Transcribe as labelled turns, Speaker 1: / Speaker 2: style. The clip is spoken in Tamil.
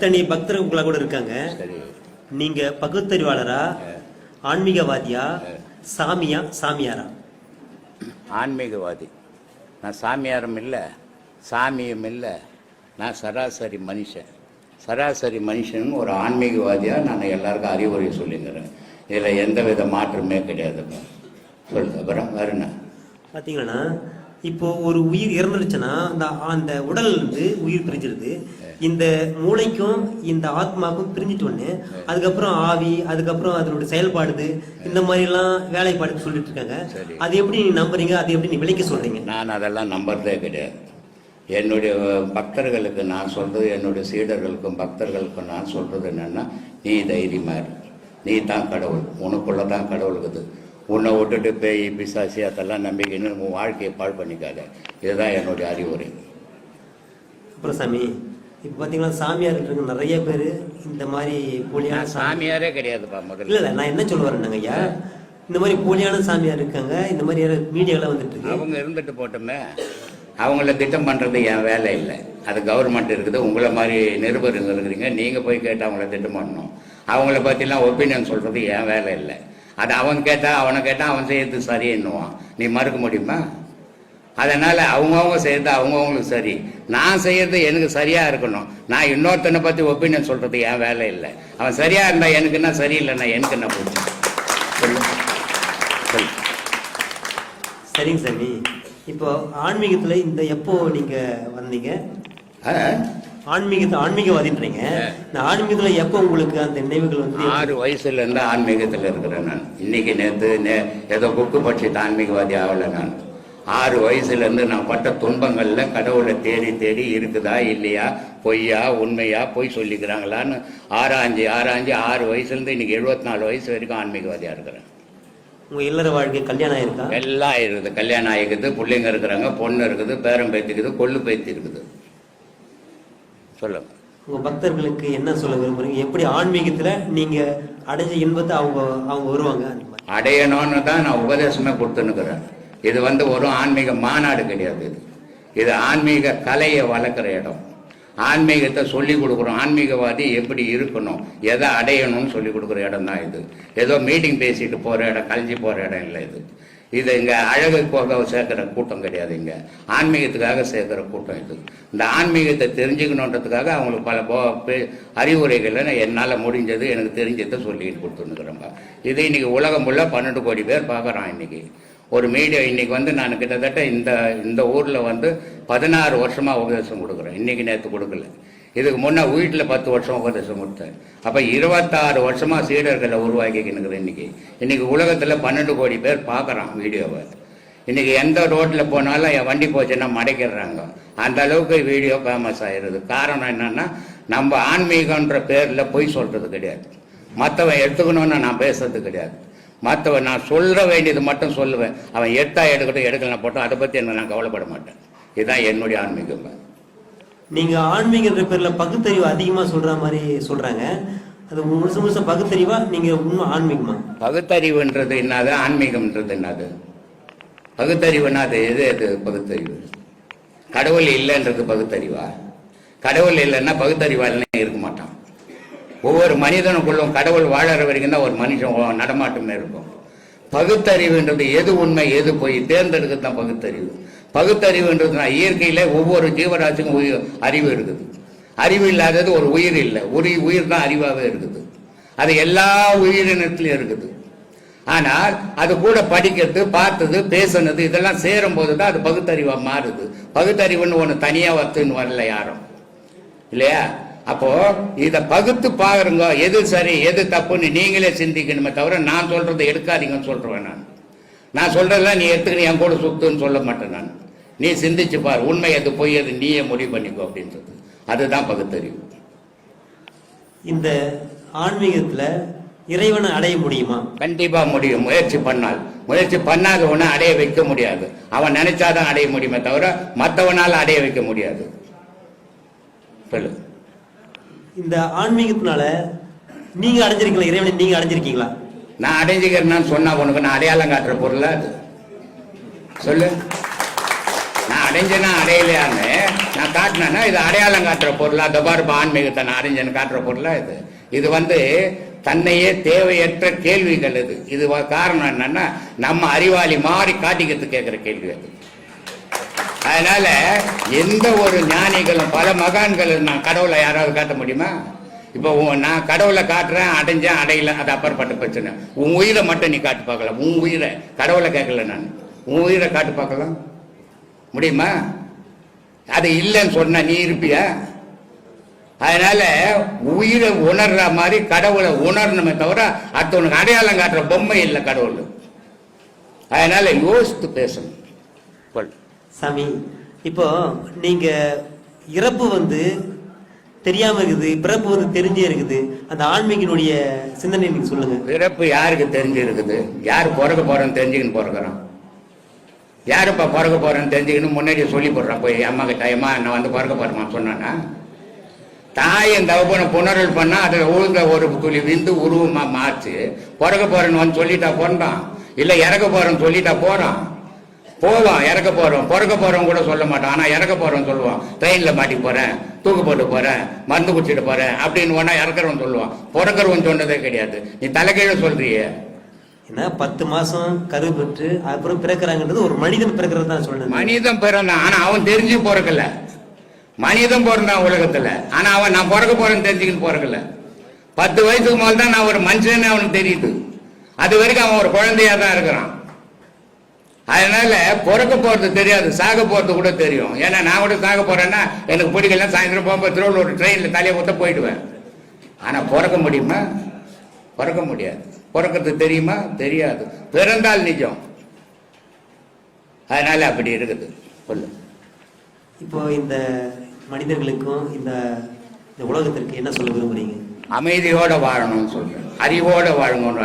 Speaker 1: இத்தனை பக்தர் உங்களா கூட இருக்காங்க. நீங்க பகுத்தறிவாளரா, ஆன்மீகவாதியா, சாமியா, சாமியாரா?
Speaker 2: ஆன்மீகவாதி. நான் சாமியாரும் இல்லை, சாமியும் இல்லை. நான் சராசரி மனுஷன். சராசரி மனுஷன் ஒரு ஆன்மீகவாதியாக நான் எல்லாருக்கும் அறிவுரை சொல்லிங்கிறேன். இதில் எந்த வித மாற்றமே கிடையாதுங்க. சொல்லுங்க. அப்புறம் வேற என்ன
Speaker 1: பார்த்தீங்கன்னா, இப்போ ஒரு உயிர் இறந்துருச்சுன்னா அந்த உடல் இருந்து உயிர் பிரிஞ்சிருது. இந்த மூளைக்கும் இந்த ஆத்மாக்கும் பிரிஞ்சிட்டோன்னு அதுக்கப்புறம் ஆவி, அதுக்கப்புறம் அதனுடைய செயல்பாடுது, இந்த மாதிரிலாம் வேலைப்பாடு சொல்லிட்டு இருக்காங்க. அது எப்படி நீ நம்புறீங்க? அது எப்படி நீ விலைக்கு சொல்றீங்க?
Speaker 2: நான் அதெல்லாம் நம்புறதே கிடையாது. என்னுடைய பக்தர்களுக்கு நான் சொல்றது, என்னுடைய சீடர்களுக்கும் பக்தர்களுக்கும் நான் சொல்றது என்னன்னா, நீ தைரியமா இரு. நீ தான் கடவுள். உனக்குள்ள தான் கடவுள் இருக்குது. உன்னை விட்டுட்டு பேய் பிசாசி அதெல்லாம் நம்பிக்கைன்னு உன் வாழ்க்கையை பாழ் பண்ணிக்காத. இதுதான் என்னுடைய அறிவுரை.
Speaker 1: அப்புறம் சாமி, இப்போ பார்த்தீங்கன்னா சாமியார் நிறைய பேர் இந்த மாதிரி போலியான
Speaker 2: சாமியாரே கிடையாதுப்பா. முதல்ல
Speaker 1: இல்லை நான் என்ன சொல்ல வரேன்னாங்க ஐயா, இந்த மாதிரி போலியான சாமியார் இருக்காங்க, இந்த மாதிரி மீடியாவில் வந்துட்டு இருக்கு.
Speaker 2: அவங்க இருந்துட்டு போட்டோமே, அவங்கள திட்டம் பண்ணுறது என் வேலை இல்லை. அது கவர்மெண்ட் இருக்குது. உங்களை மாதிரி நிருபருங்க இருக்கிறீங்க, நீங்கள் போய் கேட்டு அவங்கள திட்டம் பண்ணணும். அவங்கள பற்றிலாம் ஒப்பீனியன் சொல்கிறது என் வேலை இல்லை. அது அவன் கேட்டால், அவனை கேட்டால் அவன் செய்யறது சரின்னுவான். நீ மறுக்க முடியுமா? அதனால் அவங்கவுங்க செய்யறது அவங்கவுங்களுக்கு சரி. நான் செய்யறது எனக்கு சரியாக இருக்கணும். நான் இன்னொருத்தனை பற்றி ஒப்பீனியன் சொல்கிறது என் வேலை இல்லை. அவன் சரியாக இருந்தால் எனக்கு என்ன, சரியில்லைண்ணா எனக்கு என்ன போச்சு? சொல்லு சொல்லு.
Speaker 1: சரிங்க சாமி. இப்போ ஆன்மீகத்தில் இந்த எப்போ நீங்கள் வந்தீங்க? ஆன்மீகவாதின்றீங்க. இந்த ஆன்மீகத்தில் எப்போ உங்களுக்கு அந்த நினைவுகள் வந்து?
Speaker 2: 6 வயசுலேருந்து ஆன்மீகத்தில் இருக்கிறேன் நான். இன்னைக்கு நேற்று ஏதோ புக்கு படிச்சுட்டு ஆன்மீகவாதி ஆகலை நான். 6 வயசுலேருந்து நான் பட்ட துன்பங்களில் கடவுளை தேடி தேடி இருக்குதா இல்லையா, பொய்யா உண்மையா, பொய் சொல்லிக்கிறாங்களான்னு ஆராய்ஞ்சி 6 வயசுலேருந்து இன்னைக்கு 74 வயசு வரைக்கும் ஆன்மீகவாதியாக இருக்கிறேன்.
Speaker 1: உங்கள் இல்லற வாழ்க்கை கல்யாணம் ஆயிருக்கா?
Speaker 2: எல்லாம் இருக்குது. கல்யாணம் ஆகிக்குது, பிள்ளைங்க இருக்கிறாங்க, பொண்ணு இருக்குது, பேரம் பேத்திக்குது, கொள்ளு பேத்தி இருக்குது. சொல்லுங்க.
Speaker 1: உங்க பக்தர்களுக்கு என்ன சொல்ல விரும்புறீங்க? எப்படி ஆன்மீகத்துல நீங்க அடைஞ்ச இன்பத்தை அவங்க வருவாங்க?
Speaker 2: அடையணும்னு தான் நான் உபதேசமே கொடுத்துன்னுக்கிறேன். இது ஒரு ஆன்மீக மாநாடு கிடையாது. இது ஆன்மீக கலையை வளர்க்குற இடம். ஆன்மீகத்தை சொல்லி கொடுக்குறோம். ஆன்மீகவாதி எப்படி இருக்கணும், எதை அடையணும்னு சொல்லி கொடுக்குற இடம் தான் இது. ஏதோ மீட்டிங் பேசிட்டு போற இடம், கலைஞ்சி போற இடம் இல்லை இது. இது இங்க அழகுக்காக சேர்க்கிற கூட்டம் கிடையாது. இங்க ஆன்மீகத்துக்காக சேர்க்கிற கூட்டம் இது. இந்த ஆன்மீகத்தை தெரிஞ்சுக்கணுன்றதுக்காக அவங்களுக்கு பல அறிவுரைகளை என்னால் முடிஞ்சது, எனக்கு தெரிஞ்சதை சொல்லிட்டு கொடுத்துருக்குறேங்க. இது இன்னைக்கு உலகம் ஃபுல்லாக 12 கோடி பேர் பார்க்குறான். இன்னைக்கு ஒரு மீடியா இன்னைக்கு நான் கிட்டத்தட்ட இந்த ஊரில் 16 வருஷமா உபதேசம் கொடுக்குறேன். இன்னைக்கு நேற்று கொடுக்கல. இதுக்கு முன்னே வீட்டில் 10 வருஷம் உபதேசம் கொடுத்தேன். அப்போ 26 வருஷமா சீடர்களை உருவாக்கிக்கினுக்குறேன். இன்னைக்கு உலகத்தில் 12 கோடி பேர் பார்க்குறான் வீடியோவை. இன்னைக்கு எந்த ரோட்டில் போனாலும் என் வண்டி போச்சுன்னா மடைக்கிறாங்க. அந்த அளவுக்கு வீடியோ ஃபேமஸ் ஆயிடுது. காரணம் என்னன்னா, நம்ம ஆன்மீகன்ற பேரில் பொய் சொல்றது கிடையாது. மற்றவன் எடுத்துக்கணும்னு நான் பேசுறது கிடையாது. மற்றவன் நான் சொல்ல வேண்டியது மட்டும் சொல்லுவேன். அவன் எடுக்கட்டும், எடுக்கலாம் போட்டோம், அதை பற்றி நான் கவலைப்பட மாட்டேன். இதுதான் என்னுடைய ஆன்மீகம்.
Speaker 1: நீங்க ஆன்மீகன்ற பேர்ல பகுத்தறிவு அதிகமா சொல்ற மாதிரி சொல்றாங்க. அது முழுச பகுத்தறிவா நீங்க உண்மை ஆன்மீகமா?
Speaker 2: பகுத்தறிவுன்றது என்னது, ஆன்மீகம்ன்றது என்னது? பகுத்தறிவுன்னா அது எது பகுத்தறிவு? கடவுள் இல்லைன்றது பகுத்தறிவா? கடவுள் இல்லைன்னா பகுத்தறிவாளனே இருக்க மாட்டான். ஒவ்வொரு மனிதனுக்குள்ளும் கடவுள் வாழற வரைக்கும் தான் ஒரு மனுஷன் நடமாட்டமே இருக்கும். பகுத்தறிவுன்றது எது உண்மை எது போய் தேர்ந்தெடுக்கிறது தான் பகுத்தறிவு. பகுத்தறிவுன்றதுனா இயற்கையில ஒவ்வொரு ஜீவராசிக்கும் அறிவு இருக்குது. அறிவு இல்லாதது ஒரு உயிர் இல்லை. ஒரு உயிர் தான் அறிவாகவே இருக்குது. அது எல்லா உயிரினத்திலும் இருக்குது. ஆனால் அது கூட படிக்கிறது, பார்த்தது, பேசுனது இதெல்லாம் சேரும் போது தான் அது பகுத்தறிவா மாறுது. பகுத்தறிவுன்னு ஒன்று தனியா வத்துன்னு வரல யாரும், இல்லையா? அப்போ இத பகுத்து பாருங்க, எது சரி எது தப்புன்னு நீங்களே சிந்திக்கணுமே தவிர நான் சொல்றதை எடுக்காதீங்கன்னு சொல்றேன். நான் சொல்றதெல்லாம் நீ எடுத்துக்கணும் என் கூட சுத்துன்னு சொல்ல மாட்டேன். நான் நீ சிந்திச்சு பாரு, உண்மை எது பொய் எது நீயே முடிவு பண்ணிக்கோ அப்படின்றது. அதுதான் பகுத்தறிவு.
Speaker 1: இந்த ஆன்மீகத்துல இறைவனை அடைய முடியுமா?
Speaker 2: கண்டிப்பா முடியும், முயற்சி பண்ணால். முயற்சி பண்ணாத ஒண்ணு அடைய வைக்க முடியாது. அவன் நினைச்சாதான் அடைய முடியுமே தவிர மற்றவனால அடைய வைக்க முடியாது. சொல்லு.
Speaker 1: இந்த ஆன்மீகத்தினால நீங்க அடைஞ்சிருக்கீங்களா? இறைவனை நீங்க அடைஞ்சிருக்கீங்களா?
Speaker 2: நான் அடைஞ்சிக்கிறேன்னு சொன்னா உனக்கு நான் அடையாளம் காட்டுற பொருள் அது? சொல்லு. நான் அடைஞ்சனா அடையலையான்னு நான் காட்டினேன்னா இது அடையாளம் காட்டுற பொருளா? தபார்ப ஆன்மீகத்தை நான் அடைஞ்சேன்னு காட்டுற பொருளா? இது வந்து தன்னையே தேவையற்ற கேள்விகள். இது காரணம் என்னன்னா நம்ம அறிவாளி மாறி காட்டிக்கிறது கேட்கிற கேள்வி அது. அதனால எந்த ஒரு ஞானிகளும் பல மகான்களும் நான் கடவுளை யாராவது காட்ட முடியுமா? இப்போ நான் கடவுளை காட்டுறேன், அடைஞ்சேன், அடையல, அது அப்புறப்பட்ட பிரச்சனை. உன் உயிரை மட்டும் நீ காட்டு பார்க்கலாம். உன் உயிரை, கடவுளை கேட்கல நான், உன் உயிரை காட்டு பார்க்கலாம் முடியுமா? அது இல்லைன்னு சொன்ன நீ இருப்பியா? அதனால உயிரை உணர்ற மாதிரி கடவுளை உணரணுமே தவிர அடுத்தவனுக்கு அடையாளம் காட்டுற பொம்மை இல்லை கடவுள். அதனால யோசித்து பேசணும்.
Speaker 1: சாமி, இப்போ நீங்க இறப்பு வந்து தெரியாம இருக்குது, பிறப்பு வந்து தெரிஞ்சே இருக்குது. அந்த ஆன்மீகனுடைய சிந்தனை நீங்க சொல்லுங்க.
Speaker 2: பிறப்பு யாருக்கு தெரிஞ்சு இருக்குது? யாரு பிறக்க போறோன்னு தெரிஞ்சுக்கின்னு பிறக்கிறோம்? யாருப்பா பிறக்க போறேன்னு தெரிஞ்சுக்கணும் முன்னாடியே சொல்லி போடுறான். போய் அம்மா கிட்ட, அம்மா நான் வந்து பிறக்க போறேம்மா சொன்னானா? தாயின் தவப்பனை புணரல் பண்ணா அதில் உழுந்த ஒரு துளி விந்து உருவமா மாச்சு. பிறக்க போறேன்னு வந்து சொல்லிட்டா பிறந்தான், இல்ல இறக்க போறேன்னு சொல்லிட்டா போறான். போவான், இறக்க போறோம். பிறக்க போறோம் கூட சொல்ல மாட்டான், ஆனா இறக்க போறோம் சொல்லுவான். ட்ரெயின்ல மாட்டி போறேன், தூக்கு போட்டு போறேன், மருந்து குடிச்சிட்டு போறேன் அப்படின்னு ஒன்னா இறக்குறவன் சொல்லுவான். பிறக்கிறவன் சொன்னதே கிடையாது. நீ தலைகீழ சொல்றிய.
Speaker 1: ஏன்னா 10 மாசம் கரு பெற்று அப்புறம் பிறக்கிறாங்கன்றது ஒரு மனிதன் பிறக்கிறது தான் சொல்றேன்.
Speaker 2: மனிதன் பிறந்தான், ஆனா அவன் தெரிஞ்சு பிறக்கல. மனிதன் பிறந்தான் உலகத்துல, ஆனா அவன் நான் பிறக்க போறேன்னு தெரிஞ்சுக்கின்னு பிறக்கல. 10 வயசுக்கு மேல தான் நான் ஒரு மனுஷன்னு அவனுக்கு தெரியுது. அது வரைக்கும் அவன் ஒரு குழந்தையா தான் இருக்கிறான். அதனால பிறக்க போறது தெரியாது, சாக போறது கூட தெரியும். ஏன்னா நான் கூட சாக போறேன்னா எனக்கு பிடிக்கல, சாயந்தரம் போகும்போது திருவள்ளூர் ட்ரெயின்ல தலையை ஊத்த போயிடுவேன். ஆனா பிறக்க முடியுமா? பிறக்க முடியாது. பிறக்கிறது தெரியுமா? தெரியாது. பிறந்தால் நிஜம். அதனால அப்படி இருக்குது. சொல்லு.
Speaker 1: இப்போ இந்த மனிதர்களுக்கும் இந்த உலகத்திற்கு என்ன சொல்ல விரும்புறீங்க?
Speaker 2: அமைதியோட வாழணும்னு சொல்றேன், அறிவோட வாழணும்.